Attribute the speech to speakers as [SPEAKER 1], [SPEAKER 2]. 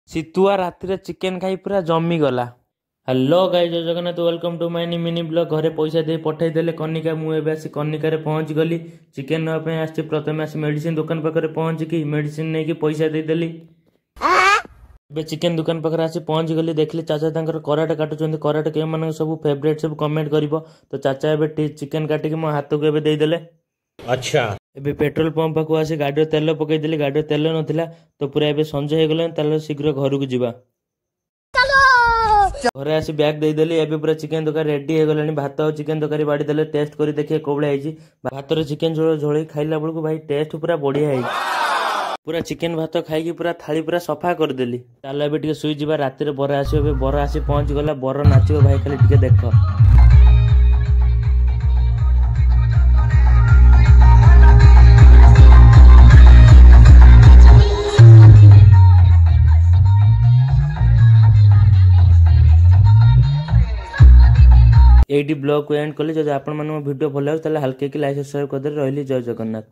[SPEAKER 1] सीतुआ रातिर chicken खाई पूरा जमी गला। हेलो गाइस, जय Jagannath, welcome to my mini blog. घरे पैसा दे पठेई देले कनिका, मुझे आसी कनिकार पहुँच गली। चिकेन नापे आसी प्रथम आसी मेडिसिन दुकान पाखे पहुँचिकी मेडिसिन नहीं कि पैसा देदेली। ଏବେ ଚିକେନ ଦୋକାନ ପାଖରେ ଆସି ପହଞ୍ଚି ଗଲି। ଦେଖିଲି ଚାଚା ତାଙ୍କର କରାଟେ କାଟୁଛନ୍ତି। କରାଟେ କେଉଁମାନଙ୍କ ସବୁ ଫେଭରେଟ୍ ସବୁ କମେଣ୍ଟ କରିବ। ତ ଚାଚା ଏବେ ଚିକେନ କାଟିକି ମୋ ହାତକୁ ଏବେ ଦେଇଦେଲେ। ଆଚ୍ଛା, ଏବେ पेट्रोल पंप पाखु आसी गाड़ी तेल पकईदेली। गाड़ी तेल नथिला तो पूरा ଏବେ ସଞ୍ଜ ହେଇଗଲାଣି। ତାହେଲେ ଶୀଘ୍ର ଘରକୁ ଯିବା। ଘରେ ଆସି ବ୍ୟାଗ ଦେଇଦେଲି। ଏବେ ପୁରା ଚିକେନ ତରକାରୀ ରେଡି ହେଇଗଲାଣି। ଭାତ ଆଉ ଚିକେନ ତରକାରୀ ବାଡ଼ି ଦେଲେ ଟେଷ୍ଟ କରି ଦେଖିए କୋଉ ଭଳିଆ ହେଇଛି। ଭାତରେ ଚିକେନ ଝୋଳ ଝୋଳେଇ ଖାଇଲା ବେଳକୁ ଭାଇ ଟେଷ୍ଟ ପୁରା ବଢିଆ ହେଇଛି। पूरा चिकेन भात खाई पूरा थाली पूरा सफा करदेली। चल ए टे शुई जा, रातिर बर आस। बर आसी पहुँच गला। बर नाच भाई खाली टे देख। एटी ब्लॉग को एंड कले। जब आपण वीडियो भल लगे हल्के लाइक सब्सक्राइब करदे। रही जय जगन्नाथ।